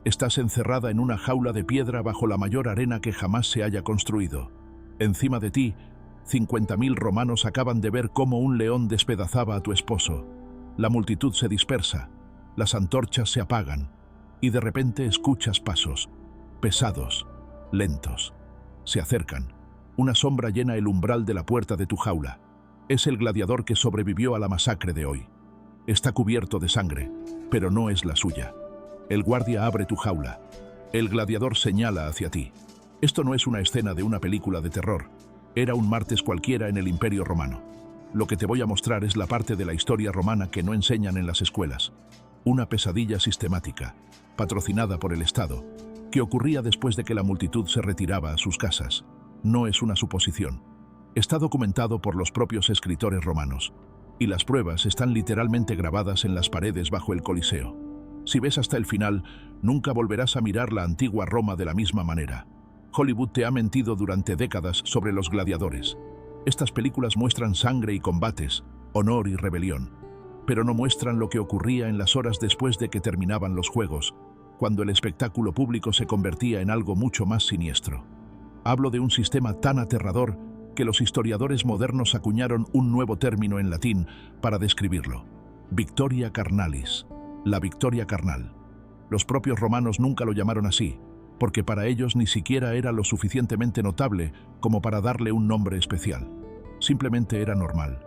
Estás encerrada en una jaula de piedra bajo la mayor arena que jamás se haya construido. Encima de ti, 50.000 romanos acaban de ver cómo un león despedazaba a tu esposo. La multitud se dispersa, las antorchas se apagan, y de repente escuchas pasos, pesados, lentos. Se acercan. Una sombra llena el umbral de la puerta de tu jaula. Es el gladiador que sobrevivió a la masacre de hoy. Está cubierto de sangre, pero no es la suya. El guardia abre tu jaula. El gladiador señala hacia ti. Esto no es una escena de una película de terror. Era un martes cualquiera en el Imperio Romano. Lo que te voy a mostrar es la parte de la historia romana que no enseñan en las escuelas. Una pesadilla sistemática, patrocinada por el Estado, que ocurría después de que la multitud se retiraba a sus casas. No es una suposición. Está documentado por los propios escritores romanos, y las pruebas están literalmente grabadas en las paredes bajo el Coliseo. Si ves hasta el final, nunca volverás a mirar la antigua Roma de la misma manera. Hollywood te ha mentido durante décadas sobre los gladiadores. Estas películas muestran sangre y combates, honor y rebelión, pero no muestran lo que ocurría en las horas después de que terminaban los juegos, cuando el espectáculo público se convertía en algo mucho más siniestro. Hablo de un sistema tan aterrador que los historiadores modernos acuñaron un nuevo término en latín para describirlo: Victoria carnalis, la victoria carnal. Los propios romanos nunca lo llamaron así, porque para ellos ni siquiera era lo suficientemente notable como para darle un nombre especial. Simplemente era normal.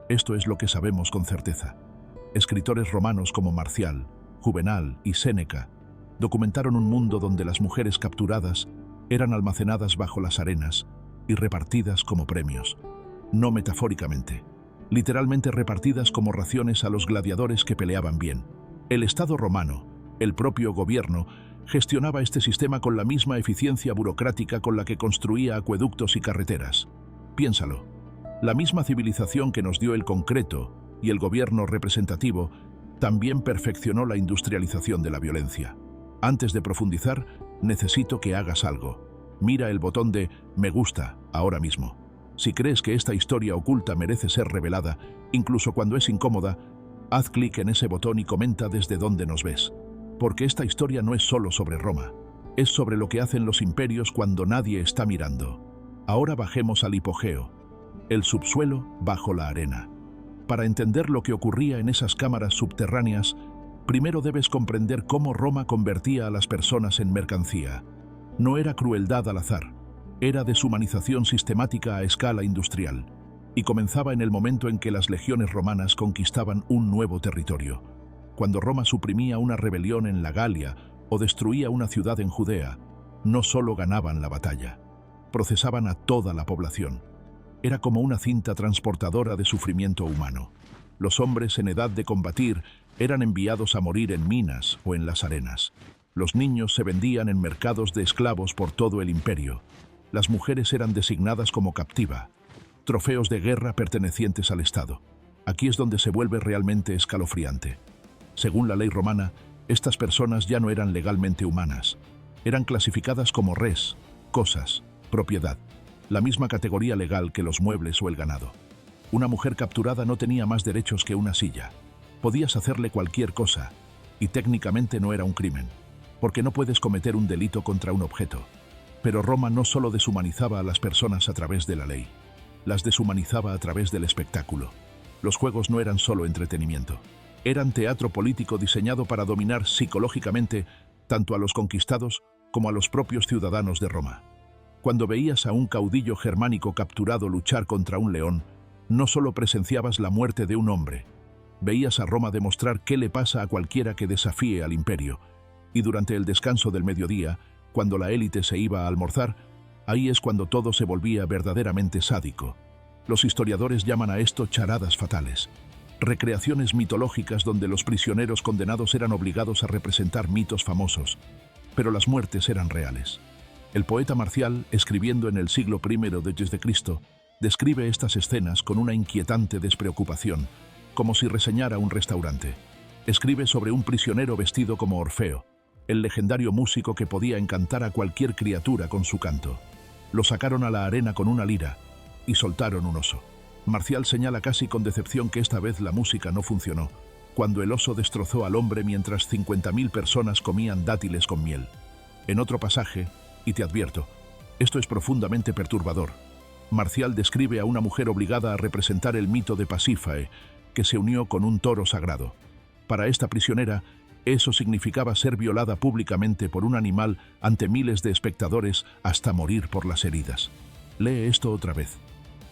Esto es lo que sabemos con certeza. Escritores romanos como Marcial, Juvenal y Séneca documentaron un mundo donde las mujeres capturadas eran almacenadas bajo las arenas y repartidas como premios. No metafóricamente, literalmente repartidas como raciones a los gladiadores que peleaban bien. El Estado romano, el propio gobierno, gestionaba este sistema con la misma eficiencia burocrática con la que construía acueductos y carreteras. Piénsalo. La misma civilización que nos dio el concreto y el gobierno representativo también perfeccionó la industrialización de la violencia. Antes de profundizar, necesito que hagas algo. Mira el botón de "Me gusta" ahora mismo. Si crees que esta historia oculta merece ser revelada, incluso cuando es incómoda, haz clic en ese botón y comenta desde dónde nos ves. Porque esta historia no es solo sobre Roma, es sobre lo que hacen los imperios cuando nadie está mirando. Ahora bajemos al hipogeo, el subsuelo bajo la arena. Para entender lo que ocurría en esas cámaras subterráneas, primero debes comprender cómo Roma convertía a las personas en mercancía. No era crueldad al azar, era deshumanización sistemática a escala industrial, y comenzaba en el momento en que las legiones romanas conquistaban un nuevo territorio. Cuando Roma suprimía una rebelión en la Galia o destruía una ciudad en Judea, no solo ganaban la batalla, procesaban a toda la población. Era como una cinta transportadora de sufrimiento humano. Los hombres en edad de combatir eran enviados a morir en minas o en las arenas. Los niños se vendían en mercados de esclavos por todo el imperio. Las mujeres eran designadas como captiva, trofeos de guerra pertenecientes al Estado. Aquí es donde se vuelve realmente escalofriante. Según la ley romana, estas personas ya no eran legalmente humanas. Eran clasificadas como res, cosas, propiedad, la misma categoría legal que los muebles o el ganado. Una mujer capturada no tenía más derechos que una silla. Podías hacerle cualquier cosa, y técnicamente no era un crimen, porque no puedes cometer un delito contra un objeto. Pero Roma no solo deshumanizaba a las personas a través de la ley, las deshumanizaba a través del espectáculo. Los juegos no eran solo entretenimiento. Eran teatro político diseñado para dominar psicológicamente tanto a los conquistados como a los propios ciudadanos de Roma. Cuando veías a un caudillo germánico capturado luchar contra un león, no solo presenciabas la muerte de un hombre, veías a Roma demostrar qué le pasa a cualquiera que desafíe al imperio. Y durante el descanso del mediodía, cuando la élite se iba a almorzar, ahí es cuando todo se volvía verdaderamente sádico. Los historiadores llaman a esto charadas fatales. Recreaciones mitológicas donde los prisioneros condenados eran obligados a representar mitos famosos, pero las muertes eran reales. El poeta Marcial, escribiendo en el siglo I d.C., describe estas escenas con una inquietante despreocupación, como si reseñara un restaurante. Escribe sobre un prisionero vestido como Orfeo, el legendario músico que podía encantar a cualquier criatura con su canto. Lo sacaron a la arena con una lira y soltaron un oso. Marcial señala casi con decepción que esta vez la música no funcionó. cuando el oso destrozó al hombre mientras 50.000 personas comían dátiles con miel. En otro pasaje, y te advierto, esto es profundamente perturbador, Marcial describe a una mujer obligada a representar el mito de Pasífae, que se unió con un toro sagrado. Para esta prisionera, eso significaba ser violada públicamente por un animal ante miles de espectadores hasta morir por las heridas. Lee esto otra vez.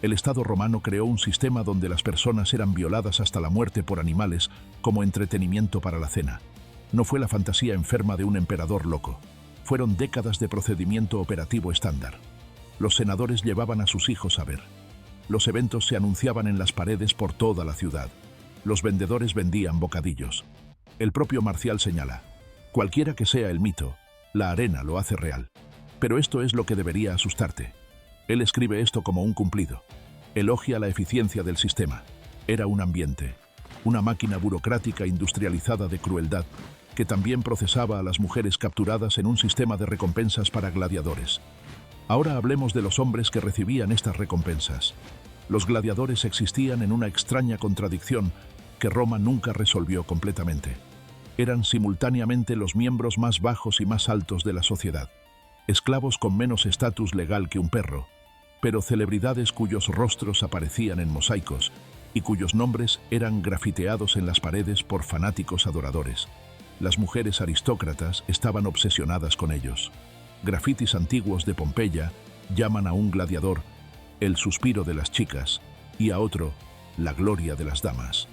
El Estado romano creó un sistema donde las personas eran violadas hasta la muerte por animales como entretenimiento para la cena. No fue la fantasía enferma de un emperador loco. Fueron décadas de procedimiento operativo estándar. Los senadores llevaban a sus hijos a ver. Los eventos se anunciaban en las paredes por toda la ciudad. Los vendedores vendían bocadillos. El propio Marcial señala, cualquiera que sea el mito, la arena lo hace real. Pero esto es lo que debería asustarte. Él escribe esto como un cumplido. Elogia la eficiencia del sistema. Era un ambiente, una máquina burocrática industrializada de crueldad, que también procesaba a las mujeres capturadas en un sistema de recompensas para gladiadores. Ahora hablemos de los hombres que recibían estas recompensas. Los gladiadores existían en una extraña contradicción que Roma nunca resolvió completamente. Eran simultáneamente los miembros más bajos y más altos de la sociedad, esclavos con menos estatus legal que un perro, pero celebridades cuyos rostros aparecían en mosaicos y cuyos nombres eran grafiteados en las paredes por fanáticos adoradores. Las mujeres aristócratas estaban obsesionadas con ellos. Grafitis antiguos de Pompeya llaman a un gladiador el suspiro de las chicas y a otro la gloria de las damas.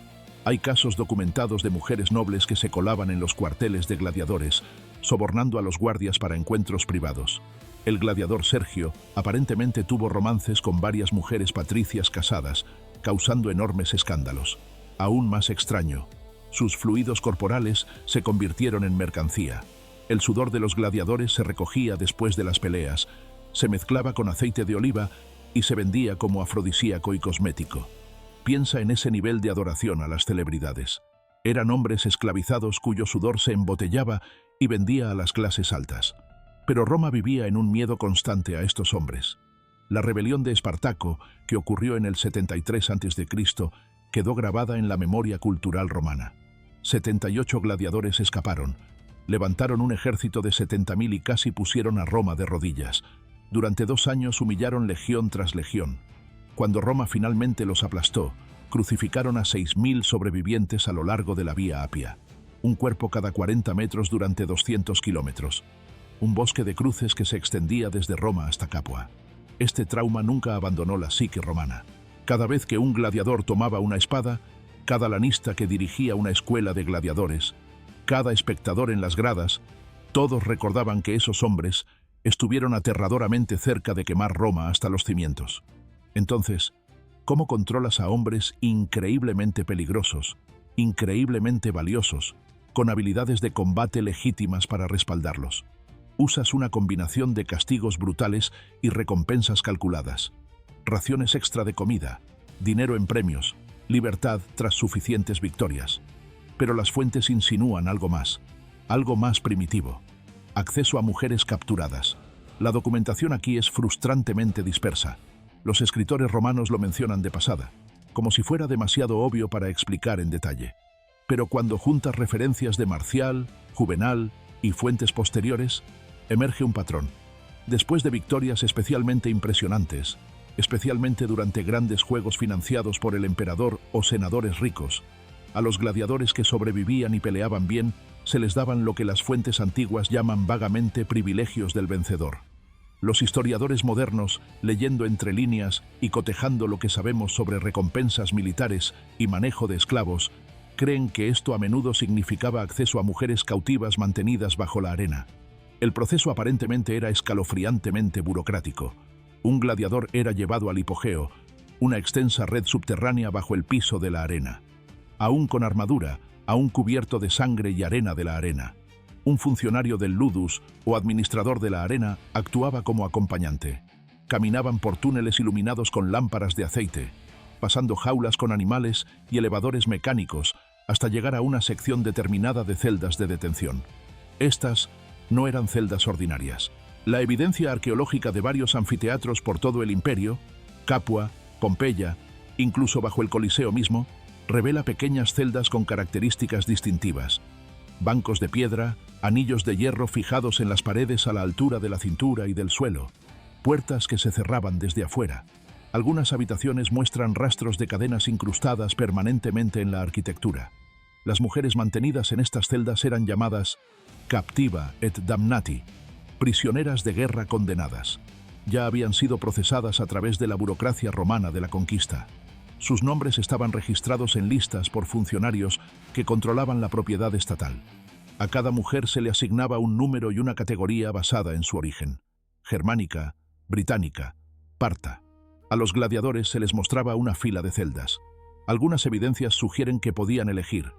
Hay casos documentados de mujeres nobles que se colaban en los cuarteles de gladiadores, sobornando a los guardias para encuentros privados. El gladiador Sergio aparentemente tuvo romances con varias mujeres patricias casadas, causando enormes escándalos. Aún más extraño, sus fluidos corporales se convirtieron en mercancía. El sudor de los gladiadores se recogía después de las peleas, se mezclaba con aceite de oliva y se vendía como afrodisíaco y cosmético. Piensa en ese nivel de adoración a las celebridades. Eran hombres esclavizados cuyo sudor se embotellaba y vendía a las clases altas. Pero Roma vivía en un miedo constante a estos hombres. La rebelión de Espartaco, que ocurrió en el 73 a.C., quedó grabada en la memoria cultural romana. 78 gladiadores escaparon, levantaron un ejército de 70.000 y casi pusieron a Roma de rodillas. Durante 2 años humillaron legión tras legión. Cuando Roma finalmente los aplastó, crucificaron a 6.000 sobrevivientes a lo largo de la Vía Apia, un cuerpo cada 40 metros durante 200 kilómetros. Un bosque de cruces que se extendía desde Roma hasta Capua. Este trauma nunca abandonó la psique romana. Cada vez que un gladiador tomaba una espada, cada lanista que dirigía una escuela de gladiadores, cada espectador en las gradas, todos recordaban que esos hombres estuvieron aterradoramente cerca de quemar Roma hasta los cimientos. Entonces, ¿cómo controlas a hombres increíblemente peligrosos, increíblemente valiosos, con habilidades de combate legítimas para respaldarlos? Usas una combinación de castigos brutales y recompensas calculadas. Raciones extra de comida, dinero en premios, libertad tras suficientes victorias. Pero las fuentes insinúan algo más primitivo. Acceso a mujeres capturadas. La documentación aquí es frustrantemente dispersa. Los escritores romanos lo mencionan de pasada, como si fuera demasiado obvio para explicar en detalle. Pero cuando juntas referencias de Marcial, Juvenal y fuentes posteriores, emerge un patrón. Después de victorias especialmente impresionantes, especialmente durante grandes juegos financiados por el emperador o senadores ricos, a los gladiadores que sobrevivían y peleaban bien, se les daban lo que las fuentes antiguas llaman vagamente privilegios del vencedor. Los historiadores modernos, leyendo entre líneas y cotejando lo que sabemos sobre recompensas militares y manejo de esclavos, creen que esto a menudo significaba acceso a mujeres cautivas mantenidas bajo la arena. El proceso aparentemente era escalofriantemente burocrático. Un gladiador era llevado al hipogeo, una extensa red subterránea bajo el piso de la arena. Aún con armadura, aún cubierto de sangre y arena de la arena. Un funcionario del ludus o administrador de la arena actuaba como acompañante. Caminaban por túneles iluminados con lámparas de aceite, pasando jaulas con animales y elevadores mecánicos hasta llegar a una sección determinada de celdas de detención. Estas no eran celdas ordinarias. La evidencia arqueológica de varios anfiteatros por todo el imperio, Capua, Pompeya, incluso bajo el Coliseo mismo, Revela pequeñas celdas con características distintivas. Bancos de piedra, anillos de hierro fijados en las paredes a la altura de la cintura y del suelo. Puertas que se cerraban desde afuera. Algunas habitaciones muestran rastros de cadenas incrustadas permanentemente en la arquitectura. Las mujeres mantenidas en estas celdas eran llamadas captiva et damnati, prisioneras de guerra condenadas. Ya habían sido procesadas a través de la burocracia romana de la conquista. Sus nombres estaban registrados en listas por funcionarios que controlaban la propiedad estatal. A cada mujer se le asignaba un número y una categoría basada en su origen: germánica, británica, parta. A los gladiadores se les mostraba una fila de celdas. Algunas evidencias sugieren que podían elegir.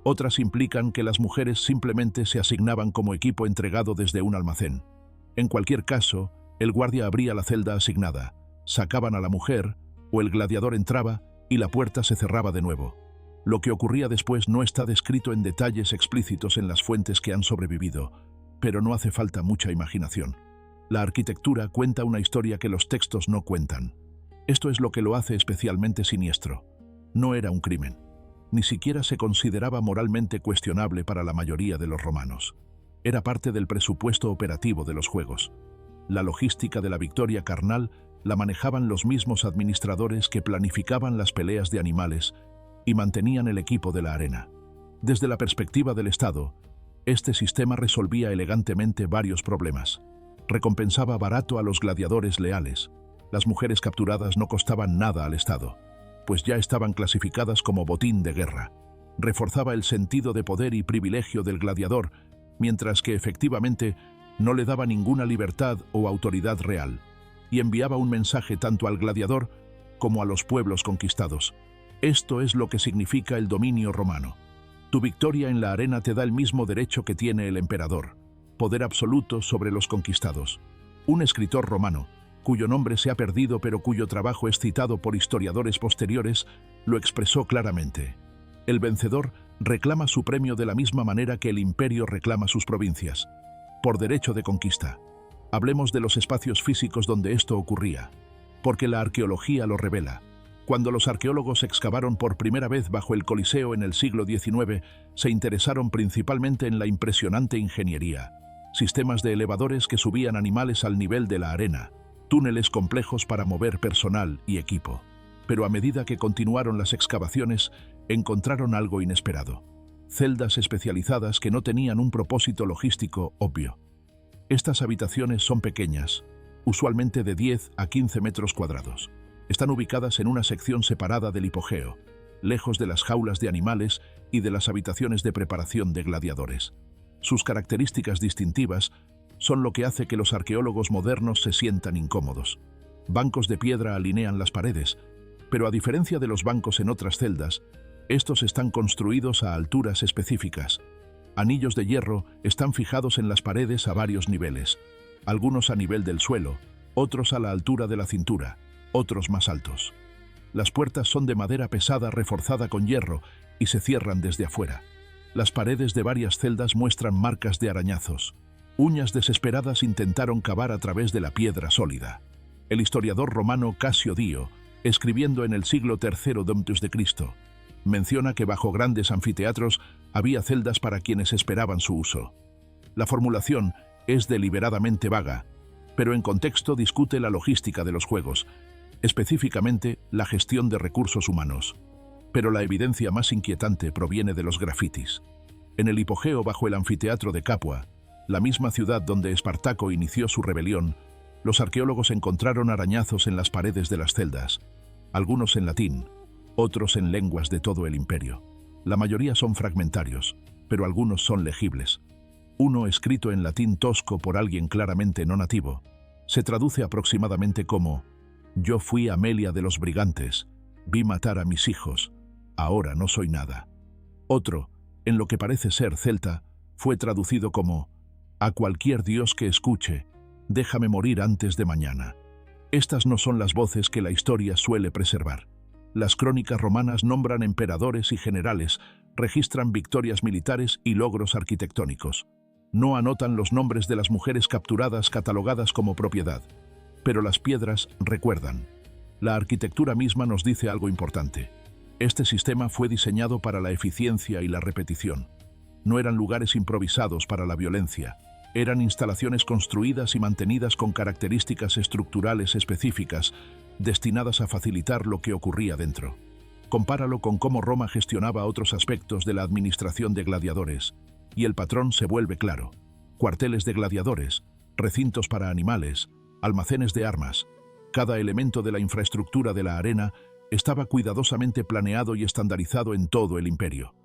Otras implican que las mujeres simplemente se asignaban como equipo entregado desde un almacén. En cualquier caso, el guardia abría la celda asignada, sacaban a la mujer, o el gladiador entraba y la puerta se cerraba de nuevo. Lo que ocurría después no está descrito en detalles explícitos en las fuentes que han sobrevivido, pero no hace falta mucha imaginación. La arquitectura cuenta una historia que los textos no cuentan. Esto es lo que lo hace especialmente siniestro. No era un crimen. Ni siquiera se consideraba moralmente cuestionable para la mayoría de los romanos. Era parte del presupuesto operativo de los juegos. La logística de la victoria carnal la manejaban los mismos administradores que planificaban las peleas de animales y mantenían el equipo de la arena. Desde la perspectiva del Estado, este sistema resolvía elegantemente varios problemas. Recompensaba barato a los gladiadores leales. Las mujeres capturadas no costaban nada al Estado, pues ya estaban clasificadas como botín de guerra. Reforzaba el sentido de poder y privilegio del gladiador, mientras que efectivamente no le daba ninguna libertad o autoridad real, y enviaba un mensaje tanto al gladiador como a los pueblos conquistados. Esto es lo que significa el dominio romano. Tu victoria en la arena te da el mismo derecho que tiene el emperador, poder absoluto sobre los conquistados. Un escritor romano, cuyo nombre se ha perdido pero cuyo trabajo es citado por historiadores posteriores, lo expresó claramente. El vencedor reclama su premio de la misma manera que el imperio reclama sus provincias, por derecho de conquista. Hablemos de los espacios físicos donde esto ocurría, porque la arqueología lo revela. Cuando los arqueólogos excavaron por primera vez bajo el Coliseo en el siglo XIX, se interesaron principalmente en la impresionante ingeniería, sistemas de elevadores que subían animales al nivel de la arena, túneles complejos para mover personal y equipo. Pero a medida que continuaron las excavaciones, encontraron algo inesperado: celdas especializadas que no tenían un propósito logístico obvio. Estas habitaciones son pequeñas, usualmente de 10 a 15 metros cuadrados. Están ubicadas en una sección separada del hipogeo, lejos de las jaulas de animales y de las habitaciones de preparación de gladiadores. Sus características distintivas son lo que hace que los arqueólogos modernos se sientan incómodos. Bancos de piedra alinean las paredes, pero a diferencia de los bancos en otras celdas, estos están construidos a alturas específicas. Anillos de hierro están fijados en las paredes a varios niveles, algunos a nivel del suelo, otros a la altura de la cintura, otros más altos. Las puertas son de madera pesada reforzada con hierro y se cierran desde afuera. Las paredes de varias celdas muestran marcas de arañazos. Uñas desesperadas intentaron cavar a través de la piedra sólida. El historiador romano Casio Dio, escribiendo en el siglo III d.C., menciona que bajo grandes anfiteatros había celdas para quienes esperaban su uso. La formulación es deliberadamente vaga, pero en contexto discute la logística de los juegos, específicamente la gestión de recursos humanos. Pero la evidencia más inquietante proviene de los grafitis. En el hipogeo bajo el anfiteatro de Capua, la misma ciudad donde Espartaco inició su rebelión, los arqueólogos encontraron arañazos en las paredes de las celdas, algunos en latín, otros en lenguas de todo el imperio. La mayoría son fragmentarios, pero algunos son legibles. Uno escrito en latín tosco por alguien claramente no nativo, se traduce aproximadamente como: «Yo fui Amelia de los brigantes, vi matar a mis hijos, ahora no soy nada». Otro, en lo que parece ser celta, fue traducido como: «A cualquier dios que escuche, déjame morir antes de mañana». Estas no son las voces que la historia suele preservar. Las crónicas romanas nombran emperadores y generales, registran victorias militares y logros arquitectónicos. No anotan los nombres de las mujeres capturadas catalogadas como propiedad. Pero las piedras recuerdan. La arquitectura misma nos dice algo importante. Este sistema fue diseñado para la eficiencia y la repetición. No eran lugares improvisados para la violencia. Eran instalaciones construidas y mantenidas con características estructurales específicas, destinadas a facilitar lo que ocurría dentro. Compáralo con cómo Roma gestionaba otros aspectos de la administración de gladiadores, y el patrón se vuelve claro. Cuarteles de gladiadores, recintos para animales, almacenes de armas. Cada elemento de la infraestructura de la arena estaba cuidadosamente planeado y estandarizado en todo el imperio.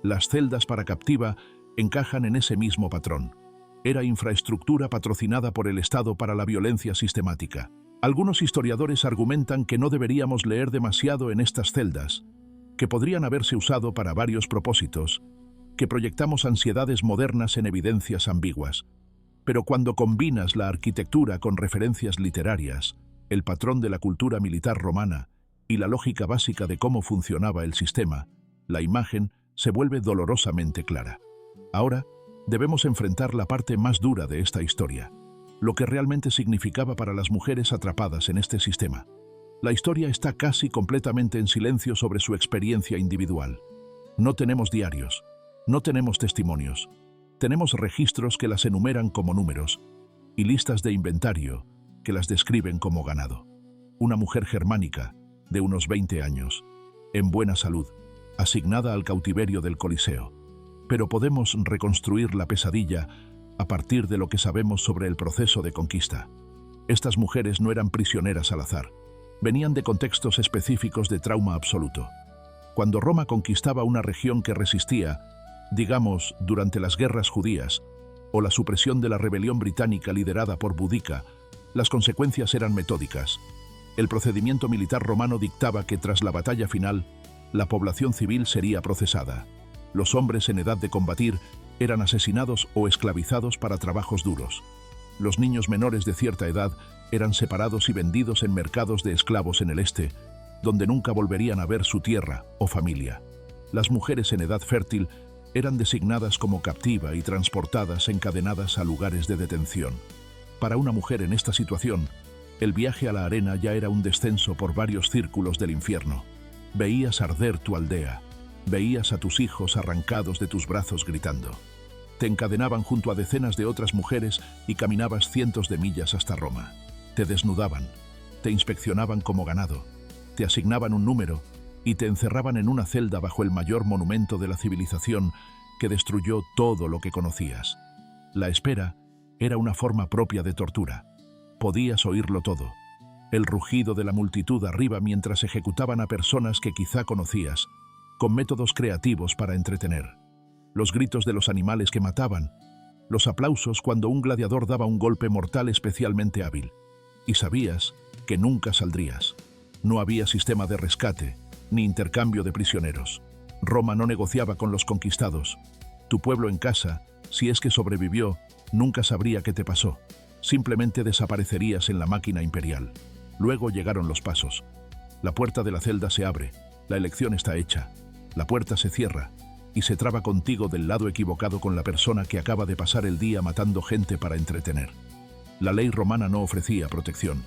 Las celdas para captiva encajan en ese mismo patrón. Era infraestructura patrocinada por el Estado para la violencia sistemática. Algunos historiadores argumentan que no deberíamos leer demasiado en estas celdas, que podrían haberse usado para varios propósitos, que proyectamos ansiedades modernas en evidencias ambiguas. Pero cuando combinas la arquitectura con referencias literarias, el patrón de la cultura militar romana y la lógica básica de cómo funcionaba el sistema, la imagen se vuelve dolorosamente clara. Ahora, debemos enfrentar la parte más dura de esta historia, lo que realmente significaba para las mujeres atrapadas en este sistema. La historia está casi completamente en silencio sobre su experiencia individual. No tenemos diarios, no tenemos testimonios, tenemos registros que las enumeran como números y listas de inventario que las describen como ganado. Una mujer germánica, de unos 20 años, en buena salud, asignada al cautiverio del Coliseo. Pero podemos reconstruir la pesadilla a partir de lo que sabemos sobre el proceso de conquista. Estas mujeres no eran prisioneras al azar. Venían de contextos específicos de trauma absoluto. Cuando Roma conquistaba una región que resistía, digamos, durante las guerras judías, o la supresión de la rebelión británica liderada por Boudica, las consecuencias eran metódicas. El procedimiento militar romano dictaba que tras la batalla final, la población civil sería procesada. Los hombres en edad de combatir eran asesinados o esclavizados para trabajos duros. Los niños menores de cierta edad eran separados y vendidos en mercados de esclavos en el este, donde nunca volverían a ver su tierra o familia. Las mujeres en edad fértil eran designadas como captiva y transportadas encadenadas a lugares de detención. Para una mujer en esta situación, el viaje a la arena ya era un descenso por varios círculos del infierno. Veías arder tu aldea, veías a tus hijos arrancados de tus brazos gritando. Te encadenaban junto a decenas de otras mujeres y caminabas cientos de millas hasta Roma. Te desnudaban, te inspeccionaban como ganado, te asignaban un número y te encerraban en una celda bajo el mayor monumento de la civilización que destruyó todo lo que conocías. La espera era una forma propia de tortura. Podías oírlo todo. El rugido de la multitud arriba mientras ejecutaban a personas que quizá conocías, con métodos creativos para entretener. Los gritos de los animales que mataban, los aplausos cuando un gladiador daba un golpe mortal especialmente hábil. Y sabías que nunca saldrías. No había sistema de rescate, ni intercambio de prisioneros. Roma no negociaba con los conquistados. Tu pueblo en casa, si es que sobrevivió, nunca sabría qué te pasó. Simplemente desaparecerías en la máquina imperial. Luego llegaron los pasos. La puerta de la celda se abre, la elección está hecha. La puerta se cierra y se traba contigo del lado equivocado con la persona que acaba de pasar el día matando gente para entretener. La ley romana no ofrecía protección.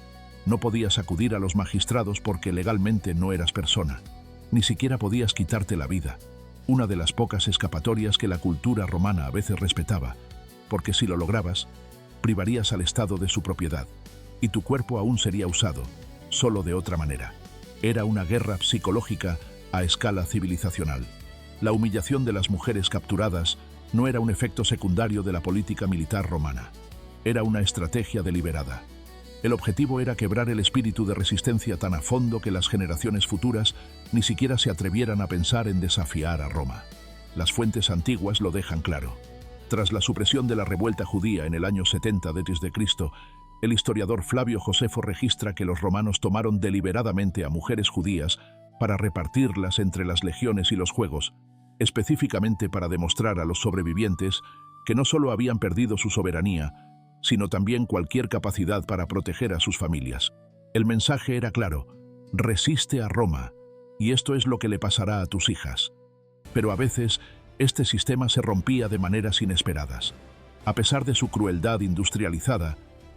No podías acudir a los magistrados porque legalmente no eras persona. Ni siquiera podías quitarte la vida. Una de las pocas escapatorias que la cultura romana a veces respetaba, porque si lo lograbas, privarías al Estado de su propiedad, y tu cuerpo aún sería usado, solo de otra manera. Era una guerra psicológica a escala civilizacional. La humillación de las mujeres capturadas no era un efecto secundario de la política militar romana. Era una estrategia deliberada. El objetivo era quebrar el espíritu de resistencia tan a fondo que las generaciones futuras ni siquiera se atrevieran a pensar en desafiar a Roma. Las fuentes antiguas lo dejan claro. Tras la supresión de la revuelta judía en el año 70 d.C., el historiador Flavio Josefo registra que los romanos tomaron deliberadamente a mujeres judías para repartirlas entre las legiones y los juegos, específicamente para demostrar a los sobrevivientes que no solo habían perdido su soberanía, sino también cualquier capacidad para proteger a sus familias. El mensaje era claro: resiste a Roma, y esto es lo que le pasará a tus hijas. Pero a veces, este sistema se rompía de maneras inesperadas. A pesar de su crueldad industrializada,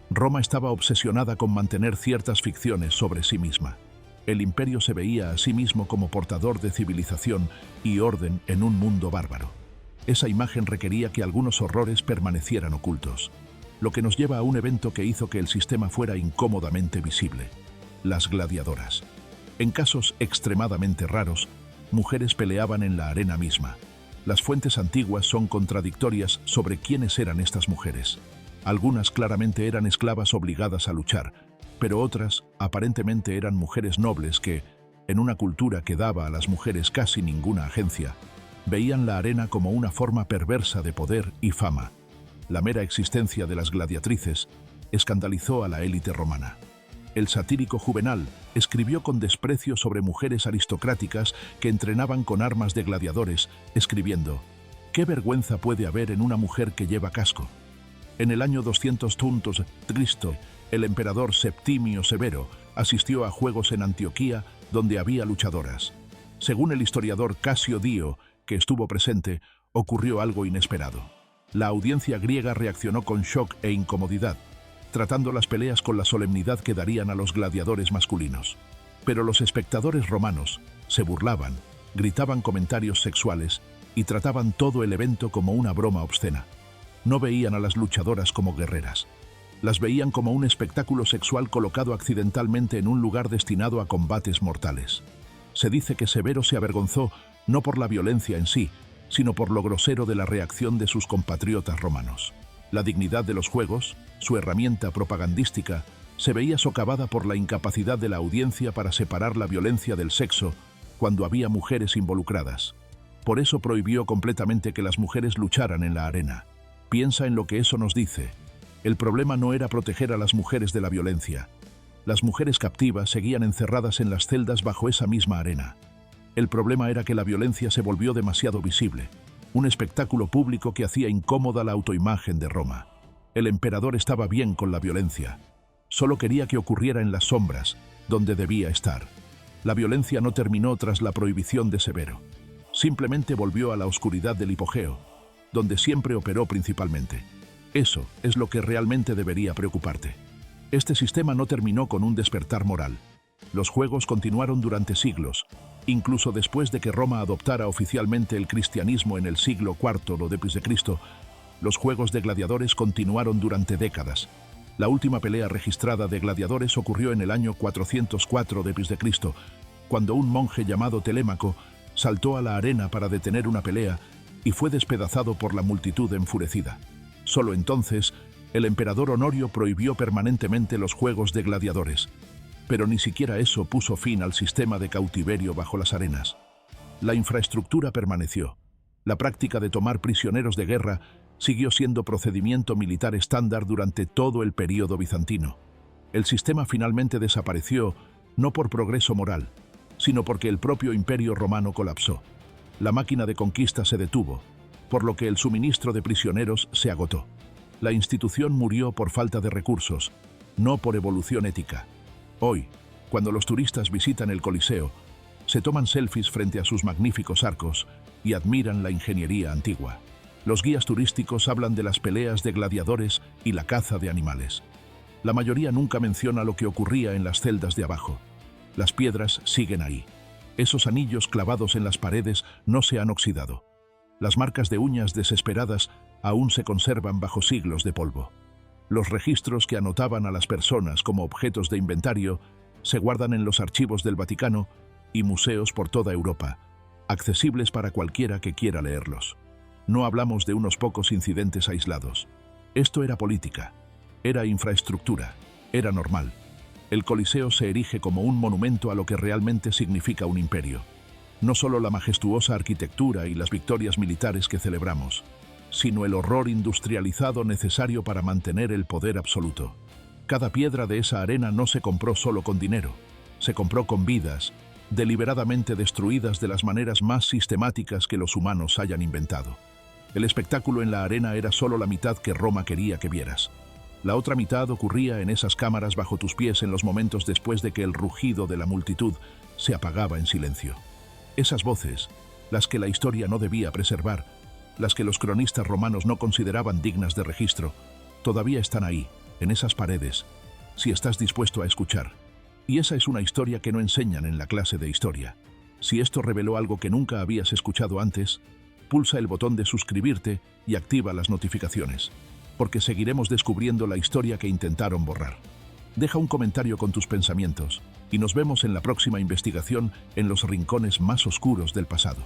Roma estaba obsesionada con mantener ciertas ficciones sobre sí misma. El imperio se veía a sí mismo como portador de civilización y orden en un mundo bárbaro. Esa imagen requería que algunos horrores permanecieran ocultos, lo que nos lleva a un evento que hizo que el sistema fuera incómodamente visible: las gladiadoras. En casos extremadamente raros, mujeres peleaban en la arena misma. Las fuentes antiguas son contradictorias sobre quiénes eran estas mujeres. Algunas claramente eran esclavas obligadas a luchar, pero otras aparentemente eran mujeres nobles que, en una cultura que daba a las mujeres casi ninguna agencia, veían la arena como una forma perversa de poder y fama. La mera existencia de las gladiatrices escandalizó a la élite romana. El satírico Juvenal escribió con desprecio sobre mujeres aristocráticas que entrenaban con armas de gladiadores, escribiendo: «¿Qué vergüenza puede haber en una mujer que lleva casco?». En el año 200 Cristo, el emperador Septimio Severo asistió a juegos en Antioquía donde había luchadoras. Según el historiador Casio Dio, que estuvo presente, ocurrió algo inesperado. La audiencia griega reaccionó con shock e incomodidad, tratando las peleas con la solemnidad que darían a los gladiadores masculinos. Pero los espectadores romanos se burlaban, gritaban comentarios sexuales y trataban todo el evento como una broma obscena. No veían a las luchadoras como guerreras. Las veían como un espectáculo sexual colocado accidentalmente en un lugar destinado a combates mortales. Se dice que Severo se avergonzó no por la violencia en sí, sino por lo grosero de la reacción de sus compatriotas romanos. La dignidad de los juegos, su herramienta propagandística, se veía socavada por la incapacidad de la audiencia para separar la violencia del sexo cuando había mujeres involucradas. Por eso prohibió completamente que las mujeres lucharan en la arena. Piensa en lo que eso nos dice. El problema no era proteger a las mujeres de la violencia. Las mujeres captivas seguían encerradas en las celdas bajo esa misma arena. El problema era que la violencia se volvió demasiado visible, un espectáculo público que hacía incómoda la autoimagen de Roma. El emperador estaba bien con la violencia. Solo quería que ocurriera en las sombras, donde debía estar. La violencia no terminó tras la prohibición de Severo. Simplemente volvió a la oscuridad del hipogeo, donde siempre operó principalmente. Eso es lo que realmente debería preocuparte. Este sistema no terminó con un despertar moral. Los juegos continuaron durante siglos, incluso después de que Roma adoptara oficialmente el cristianismo en el siglo IV d.C. Los juegos de gladiadores continuaron durante décadas. La última pelea registrada de gladiadores ocurrió en el año 404 d.C., cuando un monje llamado Telémaco saltó a la arena para detener una pelea y fue despedazado por la multitud enfurecida. Solo entonces, el emperador Honorio prohibió permanentemente los juegos de gladiadores. Pero ni siquiera eso puso fin al sistema de cautiverio bajo las arenas. La infraestructura permaneció. La práctica de tomar prisioneros de guerra siguió siendo procedimiento militar estándar durante todo el período bizantino. El sistema finalmente desapareció no por progreso moral, sino porque el propio imperio romano colapsó. La máquina de conquista se detuvo, por lo que el suministro de prisioneros se agotó. La institución murió por falta de recursos, no por evolución ética. Hoy, cuando los turistas visitan el Coliseo, se toman selfies frente a sus magníficos arcos y admiran la ingeniería antigua. Los guías turísticos hablan de las peleas de gladiadores y la caza de animales. La mayoría nunca menciona lo que ocurría en las celdas de abajo. Las piedras siguen ahí. Esos anillos clavados en las paredes no se han oxidado. Las marcas de uñas desesperadas aún se conservan bajo siglos de polvo. Los registros que anotaban a las personas como objetos de inventario se guardan en los archivos del Vaticano y museos por toda Europa, accesibles para cualquiera que quiera leerlos. No hablamos de unos pocos incidentes aislados. Esto era política, era infraestructura, era normal. El Coliseo se erige como un monumento a lo que realmente significa un imperio. No solo la majestuosa arquitectura y las victorias militares que celebramos, sino el horror industrializado necesario para mantener el poder absoluto. Cada piedra de esa arena no se compró solo con dinero, se compró con vidas, deliberadamente destruidas de las maneras más sistemáticas que los humanos hayan inventado. El espectáculo en la arena era solo la mitad que Roma quería que vieras. La otra mitad ocurría en esas cámaras bajo tus pies en los momentos después de que el rugido de la multitud se apagaba en silencio. Esas voces, las que la historia no debía preservar, las que los cronistas romanos no consideraban dignas de registro, todavía están ahí, en esas paredes, si estás dispuesto a escuchar. Y esa es una historia que no enseñan en la clase de historia. Si esto reveló algo que nunca habías escuchado antes, pulsa el botón de suscribirte y activa las notificaciones, porque seguiremos descubriendo la historia que intentaron borrar. Deja un comentario con tus pensamientos y nos vemos en la próxima investigación en los rincones más oscuros del pasado.